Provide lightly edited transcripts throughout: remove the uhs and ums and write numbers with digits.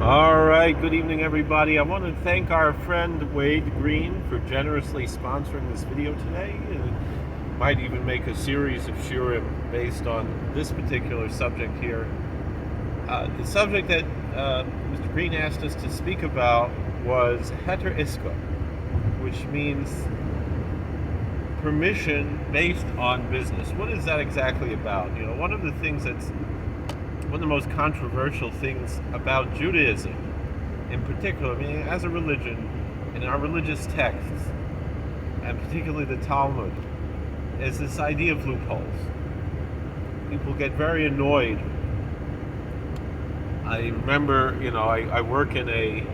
All right, good evening, everybody. I want to thank our friend Wade Green for generously sponsoring this video today. Might even make a series of shiurim based on this particular subject here. The subject that Mr. Green asked us to speak about was heter iska, which means permission based on business. What is that exactly about? One of the things that's one of the most controversial things about Judaism, in particular, as a religion, in our religious texts, and particularly the Talmud, is this idea of loopholes. People get very annoyed. I remember, I work in an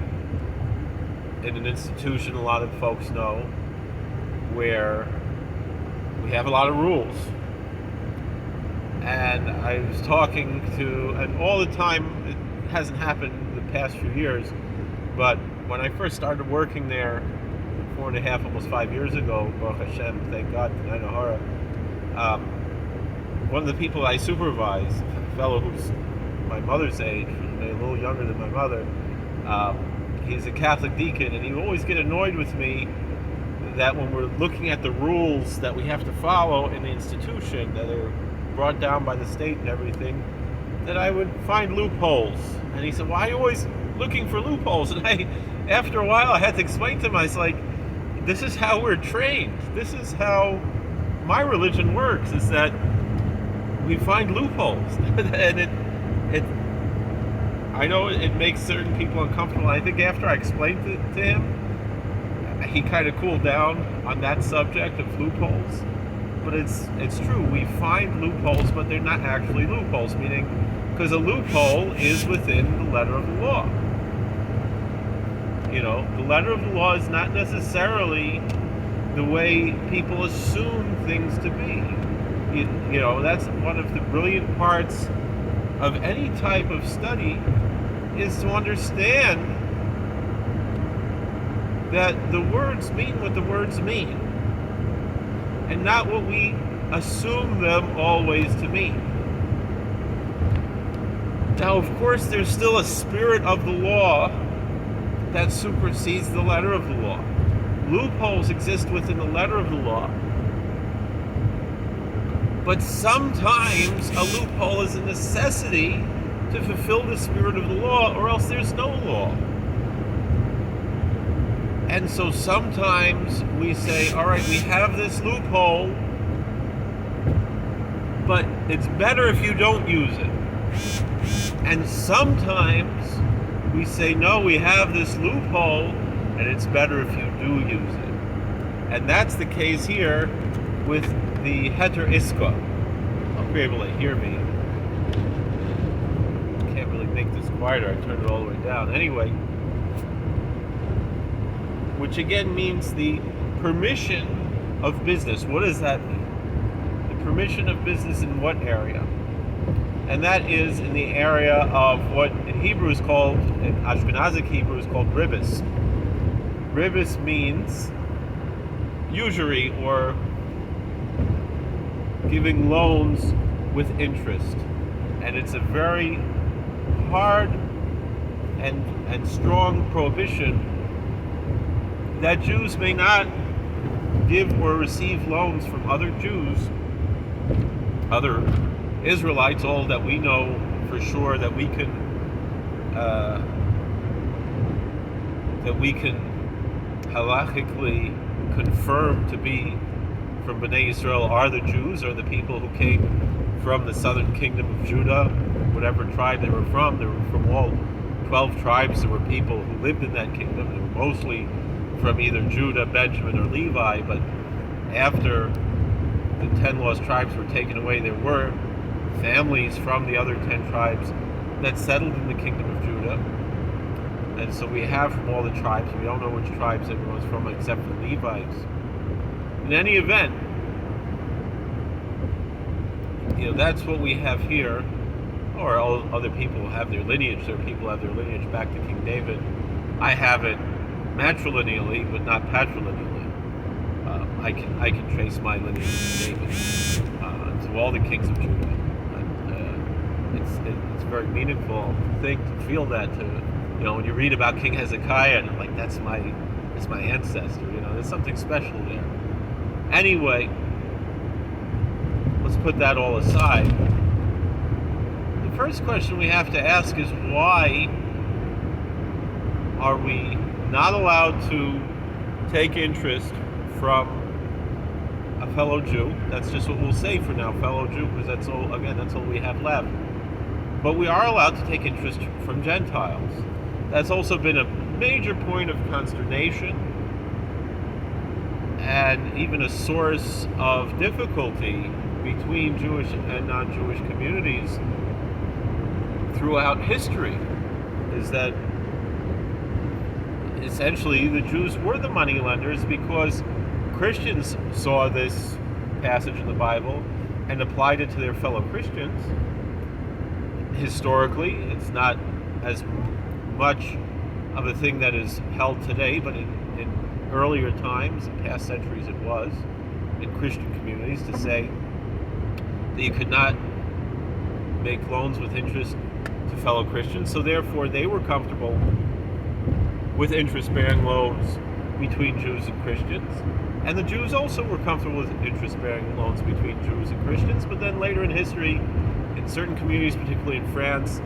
institution a lot of folks know, where we have a lot of rules. And I was talking to, and all the time, it hasn't happened the past few years, but when I first started working there 4.5, almost 5 years ago, Baruch Hashem, thank God, one of the people I supervise, a fellow who's my mother's age, a little younger than my mother, he's a Catholic deacon, and he would always get annoyed with me that when we're looking at the rules that we have to follow in the institution, that are brought down by the state and everything, that I would find loopholes. And he said, why are you always looking for loopholes? And after a while, I had to explain to him, I was like, this is how we're trained. This is how my religion works, is that we find loopholes. And I know it makes certain people uncomfortable. I think after I explained it to him, he kind of cooled down on that subject of loopholes. But it's true. We find loopholes, but they're not actually loopholes, meaning because a loophole is within the letter of the law. The letter of the law is not necessarily the way people assume things to be. That's one of the brilliant parts of any type of study, is to understand that the words mean what the words mean, and not what we assume them always to mean. Now, of course, there's still a spirit of the law that supersedes the letter of the law. Loopholes exist within the letter of the law, but sometimes a loophole is a necessity to fulfill the spirit of the law, or else there's no law. And so sometimes we say, all right, we have this loophole, but it's better if you don't use it. And sometimes we say, no, we have this loophole, and it's better if you do use it. And that's the case here with the heter iska. I'll be able to hear me. Can't really make this quieter. I turned it all the way down. Anyway, which again means the permission of business. What does that mean? The permission of business in what area? And that is in the area of what in Hebrew is called, in Ashkenazic Hebrew is called ribis. Ribis means usury, or giving loans with interest. And it's a very hard and strong prohibition that Jews may not give or receive loans from other Jews, other Israelites, all that we know for sure that we can halachically confirm to be from Bnei Yisrael are the Jews, or the people who came from the southern kingdom of Judah, whatever tribe they were from. They were from all 12 tribes. There were people who lived in that kingdom. They were mostly from either Judah, Benjamin, or Levi, but after the 10 lost tribes were taken away, there were families from the other 10 tribes that settled in the kingdom of Judah. And so we have from all the tribes, we don't know which tribes everyone's from except for the Levites. In any event, that's what we have here, or all other people have their lineage. There are people who have their lineage back to King David. I have it matrilineally, but not patrilineally. I can trace my lineage to David, to all the kings of Judah. And it's a very meaningful thing to feel that, to When you read about King Hezekiah, and I'm like, that's my ancestor. There's something special there. Anyway, let's put that all aside. The first question we have to ask is, why are we not allowed to take interest from a fellow Jew? That's just what we'll say for now, fellow Jew, because that's all we have left. But we are allowed to take interest from Gentiles. That's also been a major point of consternation and even a source of difficulty between Jewish and non-Jewish communities throughout history, is that essentially the Jews were the money lenders because Christians saw this passage in the Bible and applied it to their fellow Christians. Historically, it's not as much of a thing that is held today, but in earlier times, in past centuries, it was in Christian communities to say that you could not make loans with interest to fellow Christians, so therefore they were comfortable with interest-bearing loans between Jews and Christians. And the Jews also were comfortable with interest-bearing loans between Jews and Christians, but then later in history, in certain communities, particularly in France,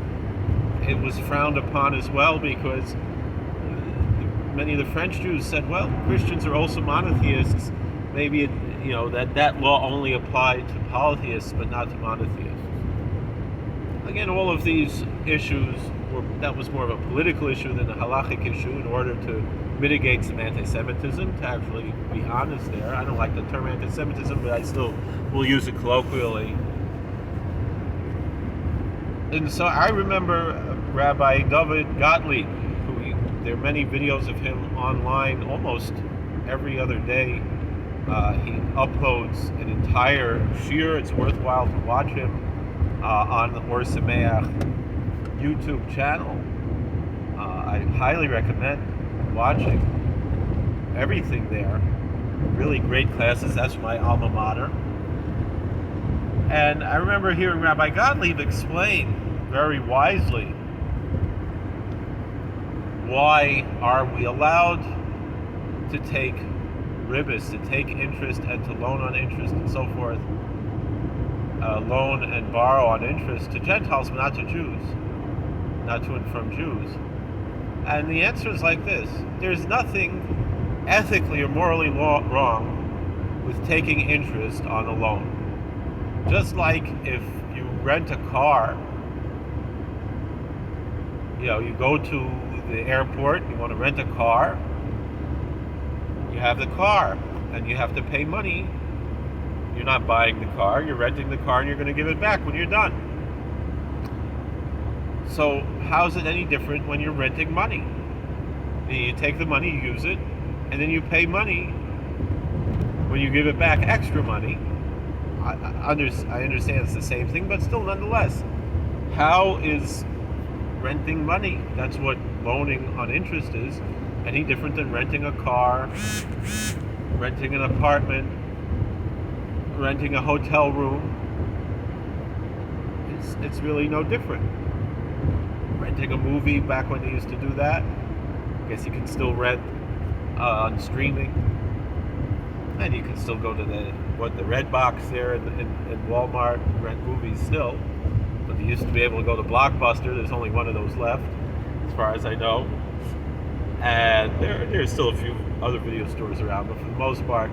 it was frowned upon as well, because many of the French Jews said, well, Christians are also monotheists. Maybe that law only applied to polytheists, but not to monotheists. Again, all of these issues that was more of a political issue than a halachic issue, in order to mitigate some anti-Semitism, to actually be honest there. I don't like the term anti-Semitism, but I still will use it colloquially. And so I remember Rabbi David Gottlieb, there are many videos of him online almost every other day. He uploads an entire shiur. It's worthwhile to watch him on the Or Sameach YouTube channel. I highly recommend watching everything there. Really great classes. That's my alma mater. And I remember hearing Rabbi Gottlieb explain very wisely, why are we allowed to take ribis, to take interest and to loan on interest and so forth, loan and borrow on interest to Gentiles, but not to Jews, not to and from Jews? And the answer is like this: there's nothing ethically or morally wrong with taking interest on a loan. Just like if you rent a car, you go to the airport, you want to rent a car, you have the car, and you have to pay money. You're not buying the car, you're renting the car, and you're going to give it back when you're done. So how is it any different when you're renting money? You take the money, you use it, and then you pay money when you give it back, extra money. I understand it's the same thing, but still, nonetheless, how is renting money, that's what loaning on interest is, any different than renting a car, renting an apartment, renting a hotel room? It's really no different. Renting a movie, back when they used to do that, I guess you can still rent on streaming, and you can still go to the Red Box there in Walmart and rent movies still. But you used to be able to go to Blockbuster. There's only one of those left, as far as I know. And there's still a few other video stores around, but for the most part,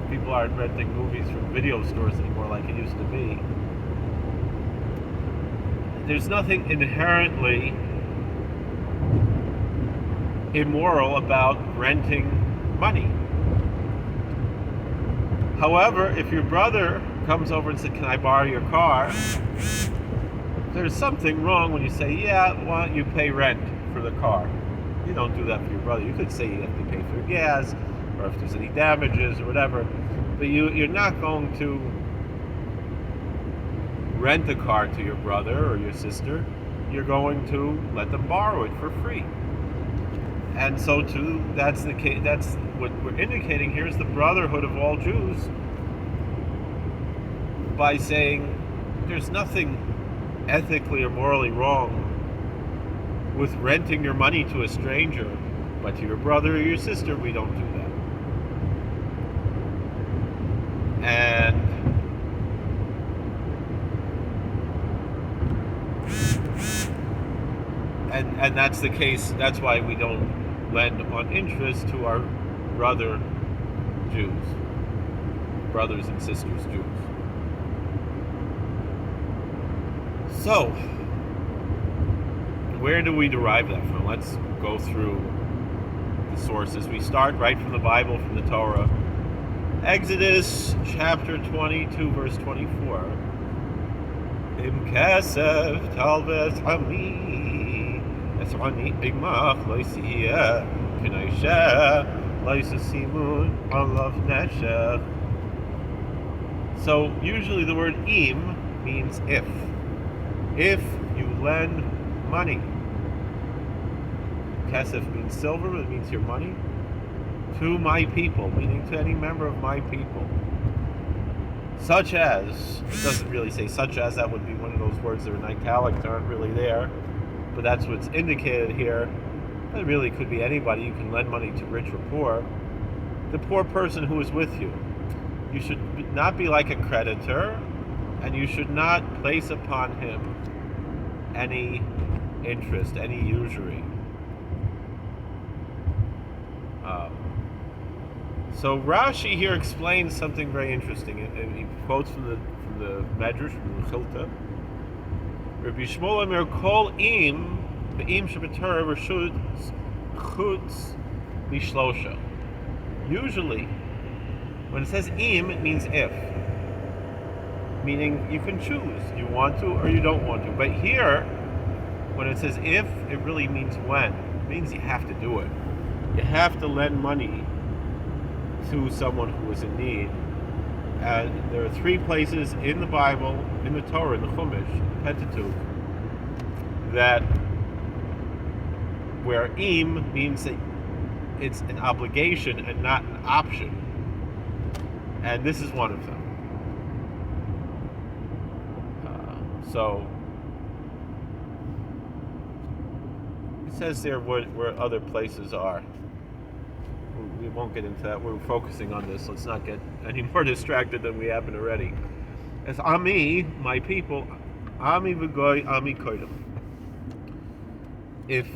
people aren't renting movies from video stores anymore like it used to be. There's nothing inherently immoral about renting money. However, if your brother comes over and says, "Can I borrow your car?" there's something wrong when you say, "Yeah, why don't you pay rent for the car?" You don't do that for your brother. You could say you have to pay for gas, or if there's any damages or whatever, but you're not going to rent a car to your brother or your sister. You're going to let them borrow it for free. And so too, that's the case. That's what we're indicating here, is the brotherhood of all Jews, by saying there's nothing ethically or morally wrong with renting your money to a stranger, but to your brother or your sister, we don't do that. And that's the case. That's why we don't lend on interest to our brothers and sisters Jews. So, where do we derive that from? Let's go through the sources. We start right from the Bible, from the Torah. Exodus chapter 22, verse 24. Im kesef talves ami es ani imach loisiya k'noisha loisasimun alav neshech. So usually the word im means if. If you lend money. Kesef means silver, but it means your money. To my people, meaning to any member of my people. Such as, it doesn't really say such as, that would be one of those words that are in italics, aren't really there, but that's what's indicated here. It really could be anybody. You can lend money to rich or poor. The poor person who is with you. You should not be like a creditor, and you should not place upon him any interest, any usury. So Rashi here explains something very interesting, and he quotes from the Medrash, from the Chilta. Rabbi Shmuel Omer kol im be'im shebetorah reshut chutz mishlosha. Usually, when it says im, it means if, meaning you can choose, you want to or you don't want to. But here, when it says if, it really means when. It means you have to do it. You have to lend money to someone who is in need. And there are 3 places in the Bible, in the Torah, in the Chumash, Pentateuch, that where im means that it's an obligation and not an option. And this is one of them. So it says there where other places are. We won't get into that. We're focusing on this. Let's not get any more distracted than we have been already. As Ami, my people, Ami v'goy, Ami koidem. If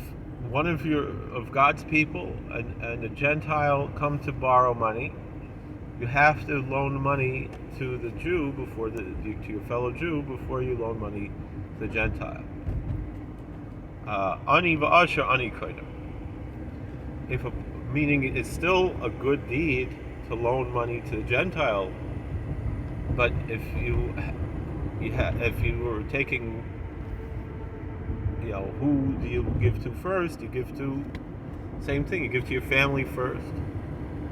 one of God's people and a Gentile come to borrow money, you have to loan money to the Jew to your fellow Jew before you loan money to the Gentile. Ani v'asher ani koidem. Meaning it's still a good deed to loan money to the Gentile, but if you were taking, who do you give to first? You give to, same thing, you give to your family first,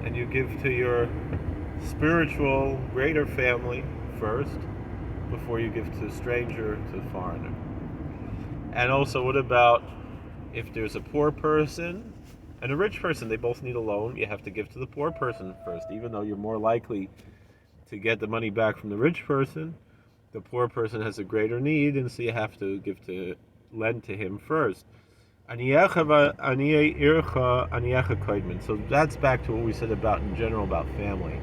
and you give to your spiritual greater family first before you give to a stranger, to a foreigner. And also, what about if there's a poor person and a rich person? They both need a loan. You have to give to the poor person first, even though you're more likely to get the money back from the rich person. The poor person has a greater need, and so you have to lend to him first. So that's back to what we said about in general about family.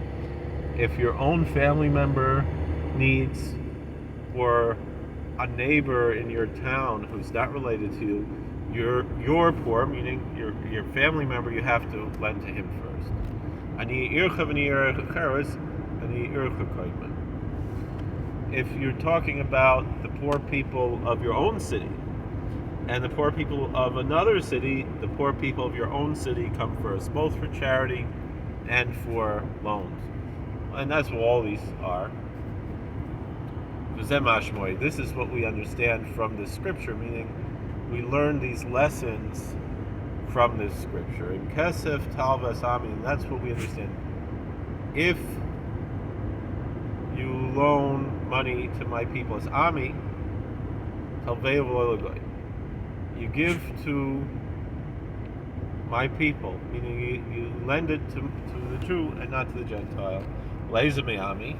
If your own family member needs, or a neighbor in your town who's not related to you, you're poor, meaning your family member, you have to lend to him first. If you're talking about the poor people of your own city and the poor people of another city, the poor people of your own city come first, both for charity and for loans. And that's what all these are. This is what we understand from this scripture, meaning we learn these lessons from this scripture. In Kesef Talvas Ami, and that's what we understand. If you loan money to my people as Ami, you give to my people, meaning you lend it to the Jew and not to the Gentile. Leizame Ami.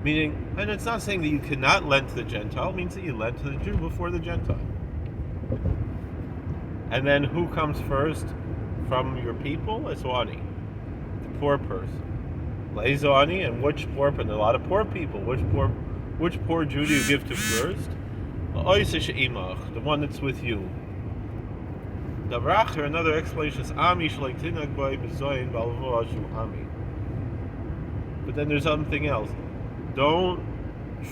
Meaning, and it's not saying that you cannot lend to the Gentile, it means that you lend to the Jew before the Gentile. And then who comes first from your people? It's Ani, the poor person. Leizani, and which poor person? A lot of poor people. Which poor Jew do you give to first? The one that's with you. The Racher, another explanation is Ami Shleitinag by Bezoin Balvoashu Ami. But then there's something else. Don't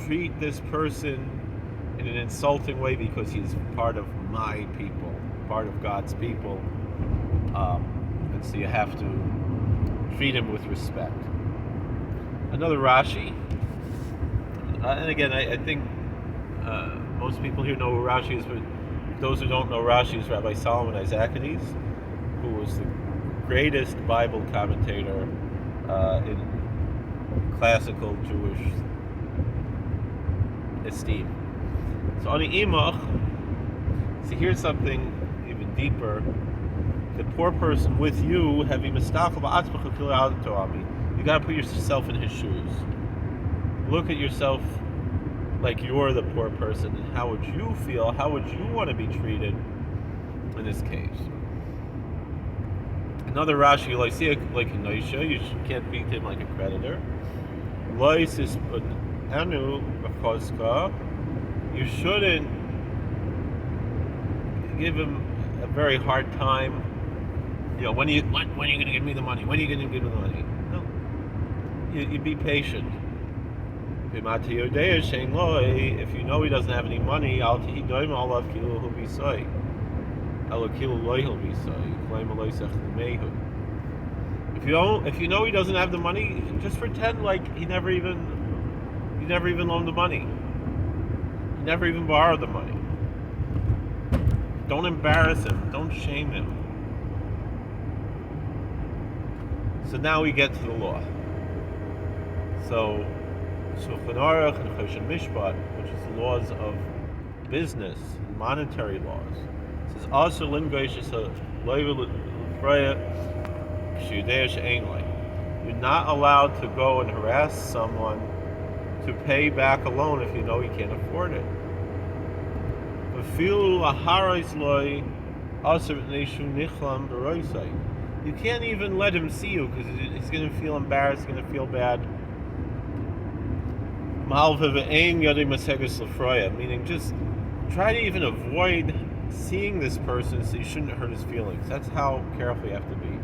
treat this person in an insulting way because he's part of my people, part of God's people. And so you have to treat him with respect. Another Rashi, and again, I think most people here know who Rashi is, but those who don't know Rashi is Rabbi Solomon Isaacides, who was the greatest Bible commentator in classical Jewish esteem. So on the imach, see here's something even deeper. The poor person with you, you got to put yourself in his shoes. Look at yourself like you're the poor person, and how would you feel? How would you want to be treated in this case? Another Rashi, like a noisha, you can't beat him like a creditor. You shouldn't give him a very hard time. When are you going to give me the money? When are you going to give me the money? No. You be patient. If you know he doesn't have any money, if you know he doesn't have the money, just pretend like you never even loaned the money. You never even borrowed the money. Don't embarrass him. Don't shame him. So now we get to the law. So Shulchan Aruch and Choshen Mishpat, which is the laws of business, monetary laws, it says also you're not allowed to go and harass someone to pay back a loan if you know he can't afford it. You can't even let him see you because he's going to feel embarrassed, he's going to feel bad. Meaning just try to even avoid seeing this person so you shouldn't hurt his feelings. That's how careful you have to be.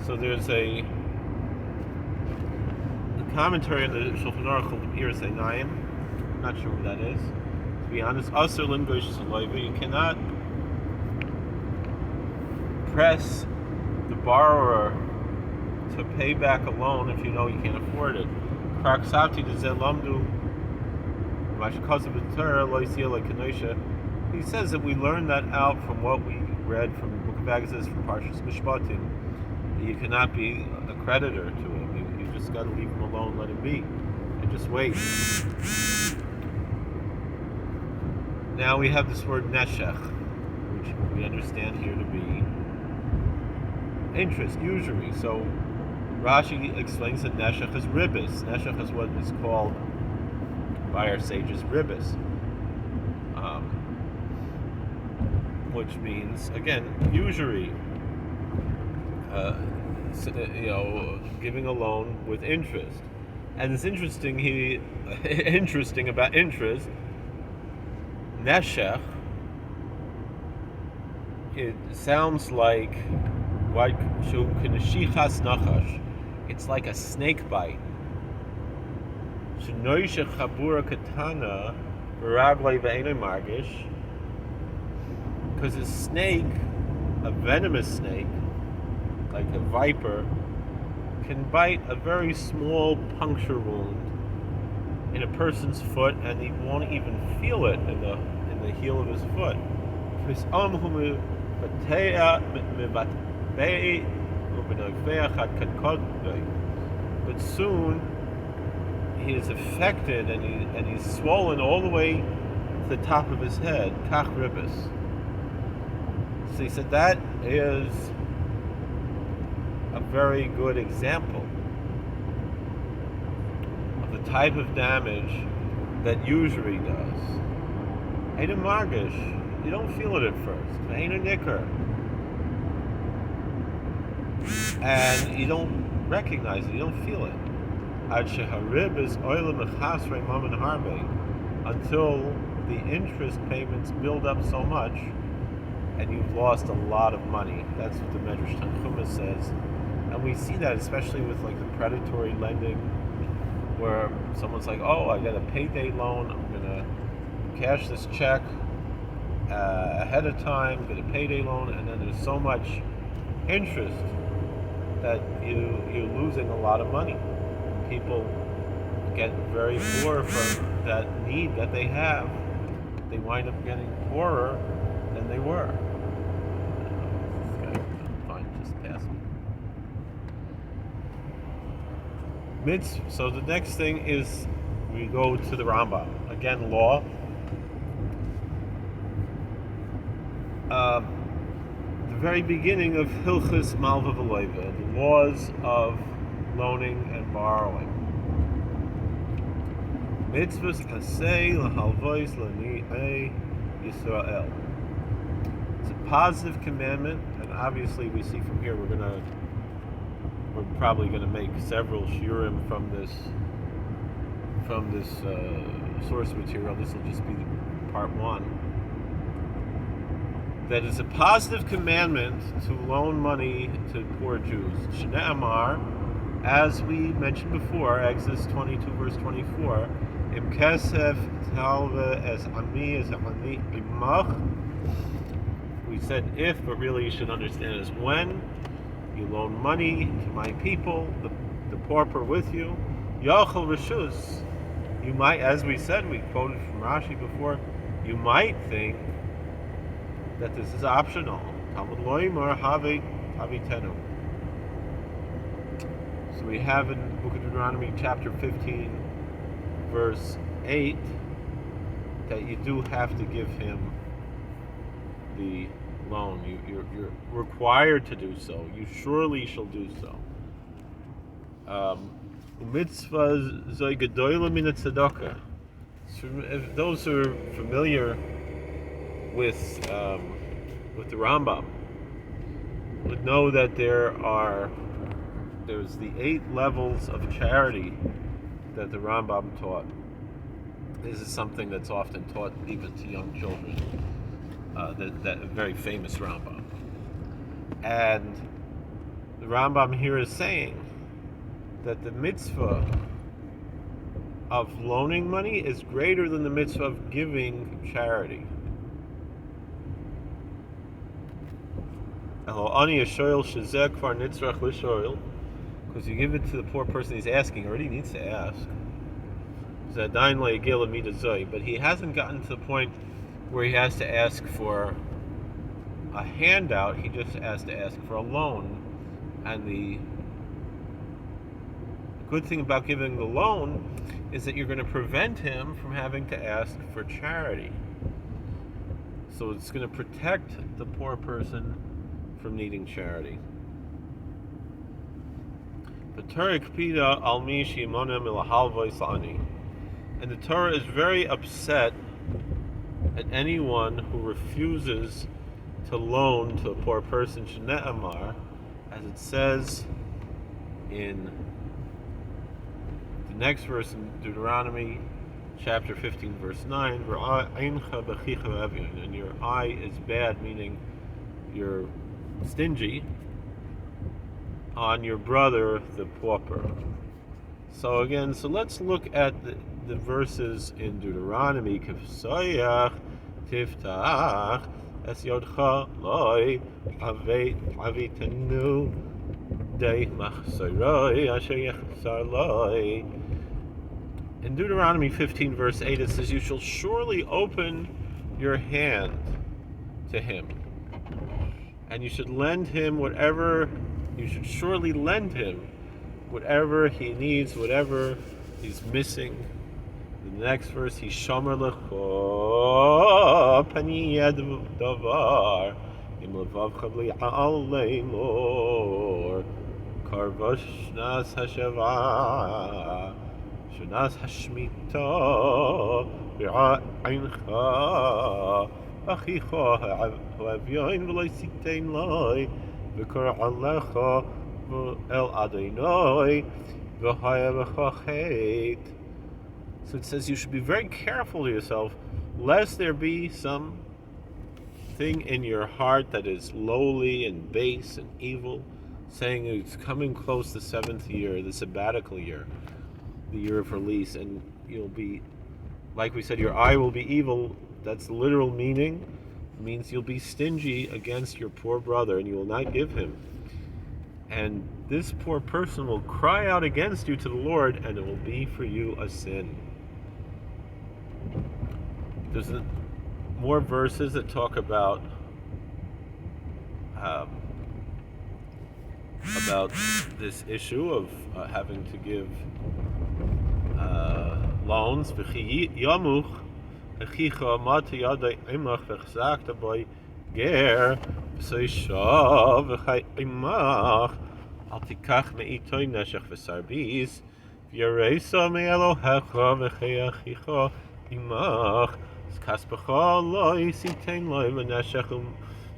So there's a commentary on the Shulchan Aruch called the Piras Einayim. Not sure what that is. To be honest, you cannot press the borrower to pay back a loan if you know you can't afford it. He says that we learned that out from what we read from the Book of Exodus, from Parshas Mishpatim. You cannot be a creditor to him. You just got to leave him alone, let him be, and just wait. Now we have this word neshech, which we understand here to be interest, usury. So Rashi explains that neshech is ribis. Neshech is what is called by our sages ribis, which means, again, usury. Giving a loan with interest. And it's interesting about interest. Neshech, it sounds like it's like a snake bite. Because a snake, a venomous snake, like a viper, can bite a very small puncture wound in a person's foot, and he won't even feel it in the heel of his foot. But soon he is affected, and he's swollen all the way to the top of his head. Kach ribis. So he said that is a very good example of the type of damage that usury does. Adam Margish, You don't feel it at first. Ain't a nicker. And you don't recognize it. You don't feel it. Until the interest payments build up so much and you've lost a lot of money. That's what the Medrash Tanchuma says. And we see that especially with like the predatory lending, where someone's like, oh, I got a payday loan, I'm going to cash this check ahead of time, get a payday loan, and then there's so much interest that you're losing a lot of money. People get very poor from that need that they have. They wind up getting poorer than they were. This guy, fine, just pass me. So the next thing is we go to the Rambam. Again, law. The very beginning of Hilchos Malva V'Loiva, the laws of loaning and borrowing. Mitzvahs asay lahalvois lani'ei Yisrael. It's a positive commandment, and obviously we see from here we're probably gonna make several shiurim from this source material. This will just be part one. That is a positive commandment to loan money to poor Jews. Shnei Amar, as we mentioned before, Exodus 22 verse 24, Im kesef talve es ani imach. We said if, but really you should understand it as when. You loan money to my people, the pauper with you. Yachal reshus. You might, as we said, we quoted from Rashi before, you might think that this is optional. Talmud loymar havitenu. So we have in the Book of Deuteronomy, chapter 15, verse 8, that you do have to give him the loan. You're required to do so. You surely shall do so. Mitzvah zoy gedola min tzedakah. Those who are familiar with the Rambam would know that there's the 8 levels of charity that the Rambam taught. This is something that's often taught even to young children. That very famous Rambam. And the Rambam here is saying that the mitzvah of loaning money is greater than the mitzvah of giving charity. Because you give it to the poor person he's asking, already needs to ask. But he hasn't gotten to the point where he has to ask for a handout, he just has to ask for a loan. And the good thing about giving the loan is that you're going to prevent him from having to ask for charity. So it's going to protect the poor person from needing charity. And the Torah is very upset at anyone who refuses to loan to a poor person. Shnei Amar, as it says in the next verse in Deuteronomy chapter 15 verse 9, and your eye is bad, meaning you're stingy, on your brother the pauper. So let's look at the verses in Deuteronomy. K'v'soyach tiftach es yodcha loy avitenu dei machsoroi asher yachsar loy. In Deuteronomy 15 verse 8 it says, you shall surely open your hand to him, and you should surely lend him whatever he needs, whatever he's missing. The next verse, he shomer lecho pani yad davar im levavcha b'li'al leimor karvosh nas hashava shnas hashmita bi'a'incha אחיך האביון ולא סיתן לי וקרא עליך אל אדוני והיה בך hate. So it says you should be very careful of yourself, lest there be some thing in your heart that is lowly and base and evil, saying it's coming close the seventh year, the sabbatical year, the year of release, and you'll be, like we said, your eye will be evil. That's the literal meaning. It means you'll be stingy against your poor brother and you will not give him. And this poor person will cry out against you to the Lord, and it will be for you a sin. There's more verses that talk about um, this issue of having to give loans. ger אל תיקח מאיתו נשך וסרביס, וירסה מאלוהיך וכי אחיך עמך, אז כספך לא יסיתן לו לנשך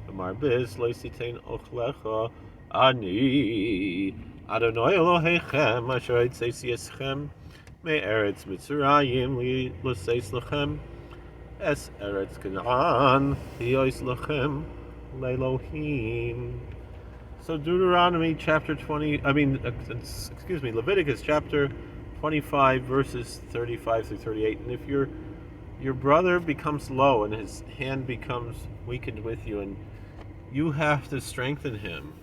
ומרביס לא יסיתן אוכלך, אני אדוני אלוהיכם אשר הוצאתיכם מארץ מצרים להוסיף לכם את ארץ כנען, להיות לכם לאלוהים. So Deuteronomy chapter 20, Leviticus chapter 25 verses 35 through 38. And if your brother becomes low and his hand becomes weakened with you and you have to strengthen him,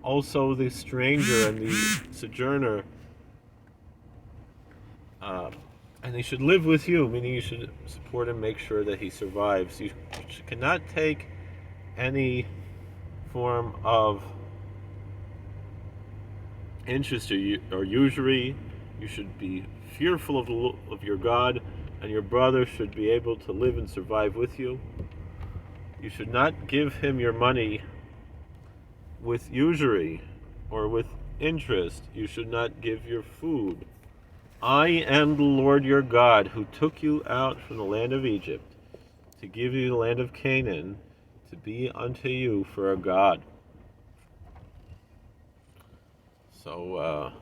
also the stranger and the sojourner, and they should live with you, meaning you should support him, make sure that he survives. You cannot take any form of interest or usury. You should be fearful of your God, and your brother should be able to live and survive with you. You should not give him your money with usury or with interest. You should not give your food. I am the Lord your God, who took you out from the land of Egypt to give you the land of Canaan, to be unto you for a God. So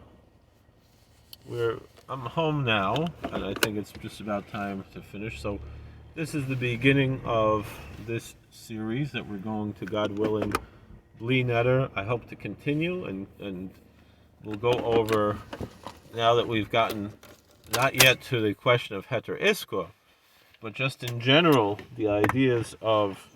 I'm home now, and I think it's just about time to finish. So this is the beginning of this series that we're going to, God willing, Bli Neder. I hope to continue, and we'll go over, now that we've gotten not yet to the question of Heter Iskor, but just in general, the ideas of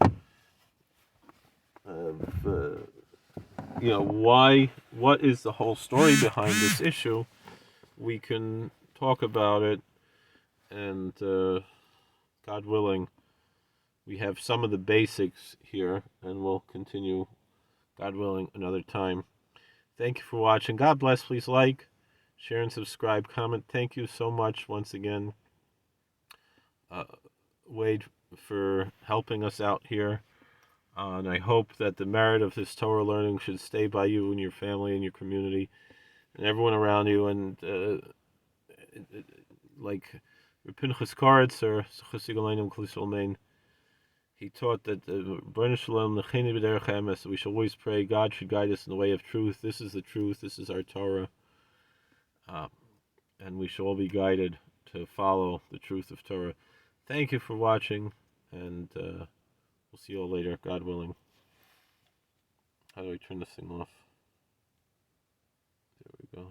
what is the whole story behind this issue. We can talk about it, and God willing, we have some of the basics here, and we'll continue, God willing, another time. Thank you for watching. God bless. Please like, share, and subscribe. Comment. Thank you so much once again, Wade, for helping us out here. And I hope that the merit of this Torah learning should stay by you and your family and your community and everyone around you. And like Pinchas Koretz, or he taught that we should always pray God should guide us in the way of truth. This is the truth. This is our Torah. And we should all be guided to follow the truth of Torah. Thank you for watching, and we'll see you all later, God willing. How do I turn this thing off?